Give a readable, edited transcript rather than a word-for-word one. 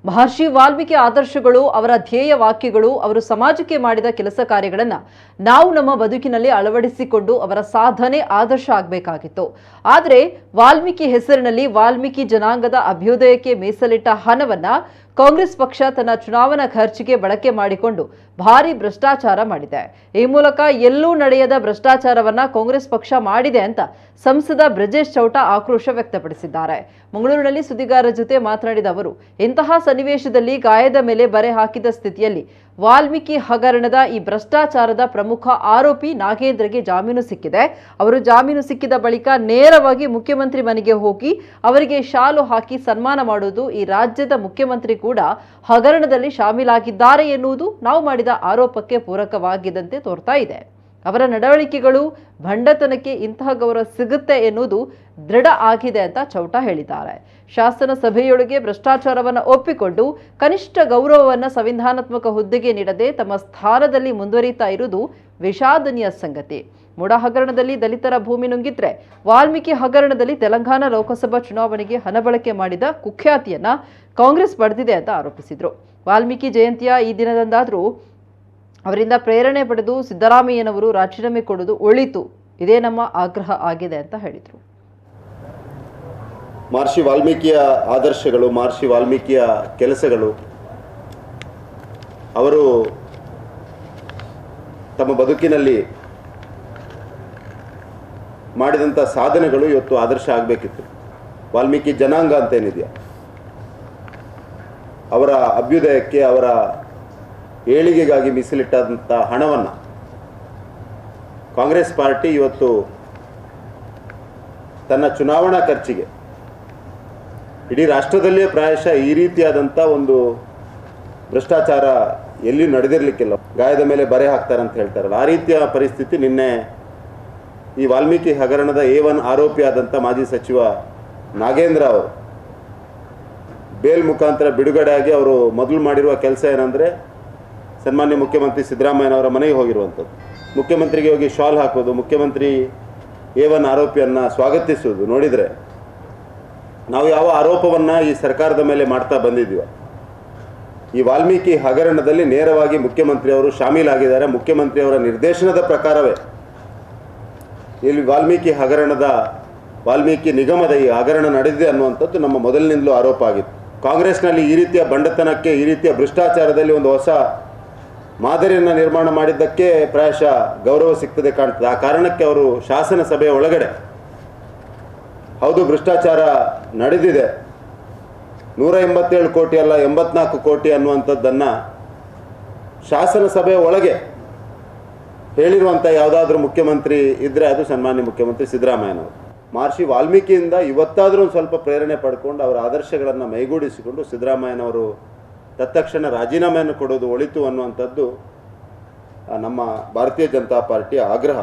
ಮಹರ್ಷಿ ವಾಲ್ಮೀಕಿ ಆದರ್ಶಗಳು, ಅವರ ಧ್ಯೇಯ ವಾಕ್ಯಗಳು, ಅವರು ಸಮಾಜಕ್ಕೆ ಮಾಡಿದ ಕೆಲಸ ಕಾರ್ಯಗಳನ್ನು ನಾವು ನಮ್ಮ ಬದುಕಿನಲ್ಲಿ ಅಳವಡಿಸಿಕೊಂಡು ಅವರ ಸಾಧನೆ ಆದರ್ಶ ಆಗಬೇಕಾಗಿತ್ತು. ಆದರೆ ವಾಲ್ಮೀಕಿ ಹೆಸರಿನಲ್ಲಿ ವಾಲ್ಮೀಕಿ ಜನಾಂಗದ ಅಭ್ಯುದಯಕ್ಕೆ ಮೀಸಲಿಟ್ಟ ಹಣವನ್ನ ಕಾಂಗ್ರೆಸ್ ಪಕ್ಷ ತನ್ನ ಚುನಾವಣಾ ಖರ್ಚಿಗೆ ಬಳಕೆ ಮಾಡಿಕೊಂಡು ಭಾರಿ ಭ್ರಷ್ಟಾಚಾರ ಮಾಡಿದೆ. ಈ ಮೂಲಕ ಎಲ್ಲೂ ನಡೆಯದ ಭ್ರಷ್ಟಾಚಾರವನ್ನ ಕಾಂಗ್ರೆಸ್ ಪಕ್ಷ ಮಾಡಿದೆ ಅಂತ ಸಂಸದ ಬ್ರಜೇಶ್ ಚೌಟ ಆಕ್ರೋಶ ವ್ಯಕ್ತಪಡಿಸಿದ್ದಾರೆ. ಮಂಗಳೂರಿನಲ್ಲಿ ಸುದ್ದಿಗಾರರ ಜೊತೆ ಮಾತನಾಡಿದ ಅವರು, ಇಂತಹ ಸನ್ನಿವೇಶದಲ್ಲಿ ಗಾಯದ ಮೇಲೆ ಬರೆ ಹಾಕಿದ ಸ್ಥಿತಿಯಲ್ಲಿ ವಾಲ್ಮೀಕಿ ಹಗರಣದ ಈ ಭ್ರಷ್ಟಾಚಾರದ ಪ್ರಮುಖ ಆರೋಪಿ ನಾಗೇಂದ್ರಗೆ ಜಾಮೀನು ಸಿಕ್ಕಿದೆ. ಅವರು ಜಾಮೀನು ಸಿಕ್ಕಿದ ಬಳಿಕ ನೇರವಾಗಿ ಮುಖ್ಯಮಂತ್ರಿ ಮನೆಗೆ ಹೋಗಿ ಅವರಿಗೆ ಶಾಲು ಹಾಕಿ ಸನ್ಮಾನ ಮಾಡುವುದು ಈ ರಾಜ್ಯದ ಮುಖ್ಯಮಂತ್ರಿ ಕೂಡ ಹಗರಣದಲ್ಲಿ ಶಾಮೀಲಾಗಿದ್ದಾರೆ ಎನ್ನುವುದು ನಾವು ಮಾಡಿದ ಆರೋಪಕ್ಕೆ ಪೂರಕವಾಗಿದ್ದಂತೆ ತೋರ್ತಾ ಇದೆ. ಅವರ ನಡವಳಿಕೆಗಳು ಭಂಡತನಕ್ಕೆ ಇಂತಹ ಗೌರವ ಸಿಗುತ್ತೆ ಎನ್ನುವುದು ದೃಢ ಆಗಿದೆ ಅಂತ ಚೌಟ ಹೇಳಿದ್ದಾರೆ. ಶಾಸನ ಸಭೆಯೊಳಗೆ ಭ್ರಷ್ಟಾಚಾರವನ್ನು ಒಪ್ಪಿಕೊಂಡು ಕನಿಷ್ಠ ಗೌರವವನ್ನು ಸಂವಿಧಾನಾತ್ಮಕ ಹುದ್ದೆಗೆ ನೀಡದೆ ತಮ್ಮ ಸ್ಥಾನದಲ್ಲಿ ಮುಂದುವರಿತಾ ಇರುವುದು ವಿಷಾದನೀಯ ಸಂಗತಿ. ಮುಡ ಹಗರಣದಲ್ಲಿ ದಲಿತರ ಭೂಮಿ ನುಂಗಿದ್ರೆ ವಾಲ್ಮೀಕಿ ಹಗರಣದಲ್ಲಿ ತೆಲಂಗಾಣ ಲೋಕಸಭಾ ಚುನಾವಣೆಗೆ ಹಣ ಬಳಕೆ ಮಾಡಿದ ಕುಖ್ಯಾತಿಯನ್ನ ಕಾಂಗ್ರೆಸ್ ಪಡೆದಿದೆ ಅಂತ ಆರೋಪಿಸಿದ್ರು. ವಾಲ್ಮೀಕಿ ಜಯಂತಿಯ ಈ ದಿನದಂದಾದರೂ ಅವರಿಂದ ಪ್ರೇರಣೆ ಪಡೆದು ಸಿದ್ದರಾಮಯ್ಯನವರು ರಾಜೀನಾಮೆ ಕೊಡುವುದು ಒಳಿತು, ಇದೇ ನಮ್ಮ ಆಗ್ರಹ ಆಗಿದೆ ಅಂತ ಹೇಳಿದರು. ಮಹರ್ಷಿ ವಾಲ್ಮೀಕಿಯ ಆದರ್ಶಗಳು, ಮಹರ್ಷಿ ವಾಲ್ಮೀಕಿಯ ಕೆಲಸಗಳು, ಅವರು ತಮ್ಮ ಬದುಕಿನಲ್ಲಿ ಮಾಡಿದಂಥ ಸಾಧನೆಗಳು ಇವತ್ತು ಆದರ್ಶ ಆಗಬೇಕಿತ್ತು. ವಾಲ್ಮೀಕಿ ಜನಾಂಗ ಅಂತೇನಿದೆಯಾ, ಅವರ ಅಭ್ಯುದಯಕ್ಕೆ, ಅವರ ಏಳಿಗೆಗಾಗಿ ಮೀಸಲಿಟ್ಟಂಥ ಹಣವನ್ನು ಕಾಂಗ್ರೆಸ್ ಪಾರ್ಟಿ ಇವತ್ತು ತನ್ನ ಚುನಾವಣಾ ಖರ್ಚಿಗೆ, ಇಡೀ ರಾಷ್ಟ್ರದಲ್ಲೇ ಪ್ರಾಯಶಃ ಈ ರೀತಿಯಾದಂಥ ಒಂದು ಭ್ರಷ್ಟಾಚಾರ ಎಲ್ಲಿ ನಡೆದಿರಲಿಕ್ಕಿಲ್ಲ. ಗಾಯದ ಮೇಲೆ ಬರೆ ಹಾಕ್ತಾರೆ ಅಂತ ಹೇಳ್ತಾರಲ್ಲ, ಆ ರೀತಿಯ ಪರಿಸ್ಥಿತಿ ನಿನ್ನೆ ಈ ವಾಲ್ಮೀಕಿ ಹಗರಣದ A1 ಆರೋಪಿಯಾದಂಥ ಮಾಜಿ ಸಚಿವ ನಾಗೇಂದ್ರ ಅವರು ಬೇಲ್ ಮುಖಾಂತರ ಬಿಡುಗಡೆಯಾಗಿ ಅವರು ಮೊದಲು ಮಾಡಿರುವ ಕೆಲಸ ಏನಂದರೆ, ಸನ್ಮಾನ್ಯ ಮುಖ್ಯಮಂತ್ರಿ ಸಿದ್ದರಾಮಯ್ಯನವರ ಮನೆಗೆ ಹೋಗಿರುವಂಥದ್ದು, ಮುಖ್ಯಮಂತ್ರಿಗೆ ಹೋಗಿ ಶಾಲ್ ಹಾಕೋದು, ಮುಖ್ಯಮಂತ್ರಿ A1 ಆರೋಪಿಯನ್ನು ಸ್ವಾಗತಿಸುವುದು. ನೋಡಿದರೆ ನಾವು ಯಾವ ಆರೋಪವನ್ನು ಈ ಸರ್ಕಾರದ ಮೇಲೆ ಮಾಡ್ತಾ ಬಂದಿದ್ದೀವ, ಈ ವಾಲ್ಮೀಕಿ ಹಗರಣದಲ್ಲಿ ನೇರವಾಗಿ ಮುಖ್ಯಮಂತ್ರಿಯವರು ಶಾಮೀಲಾಗಿದ್ದಾರೆ. ಮುಖ್ಯಮಂತ್ರಿಯವರ ನಿರ್ದೇಶನದ ಪ್ರಕಾರವೇ ಇಲ್ಲಿ ವಾಲ್ಮೀಕಿ ನಿಗಮದ ಈ ಹಗರಣ ನಡೆದಿದೆ ಅನ್ನುವಂಥದ್ದು ನಮ್ಮ ಮೊದಲಿನಿಂದಲೂ ಆರೋಪ ಆಗಿತ್ತು. ಕಾಂಗ್ರೆಸ್ನಲ್ಲಿ ಈ ರೀತಿಯ ಬಂಡತನಕ್ಕೆ, ಈ ರೀತಿಯ ಭ್ರಷ್ಟಾಚಾರದಲ್ಲಿ ಒಂದು ಹೊಸ ಮಾದರಿಯನ್ನು ನಿರ್ಮಾಣ ಮಾಡಿದ್ದಕ್ಕೆ ಪ್ರಾಯಶಃ ಗೌರವ ಸಿಗ್ತದೆ ಕಾಣ್ತದೆ. ಆ ಕಾರಣಕ್ಕೆ ಅವರು ಶಾಸನ ಸಭೆಯ ಒಳಗಡೆ ಹೌದು ಭ್ರಷ್ಟಾಚಾರ ನಡೆದಿದೆ, 187 ಕೋಟಿ ಅಲ್ಲ 84 ಕೋಟಿ ಅನ್ನುವಂಥದ್ದನ್ನು ಶಾಸನ ಸಭೆಯ ಒಳಗೆ ಹೇಳಿರುವಂಥ ಯಾವುದಾದ್ರೂ ಮುಖ್ಯಮಂತ್ರಿ ಇದ್ದರೆ ಅದು ಸನ್ಮಾನ್ಯ ಮುಖ್ಯಮಂತ್ರಿ ಸಿದ್ದರಾಮಯ್ಯನವರು. ಮಹರ್ಷಿ ವಾಲ್ಮೀಕಿಯಿಂದ ಇವತ್ತಾದರೂ ಒಂದು ಸ್ವಲ್ಪ ಪ್ರೇರಣೆ ಪಡ್ಕೊಂಡು ಅವರ ಆದರ್ಶಗಳನ್ನು ಮೈಗೂಡಿಸಿಕೊಂಡು ಸಿದ್ದರಾಮಯ್ಯನವರು ತತ್ಕ್ಷಣ ರಾಜೀನಾಮೆಯನ್ನು ಕೊಡೋದು ಒಳಿತು ಅನ್ನುವಂಥದ್ದು ನಮ್ಮ ಭಾರತೀಯ ಜನತಾ ಪಾರ್ಟಿಯ ಆಗ್ರಹ.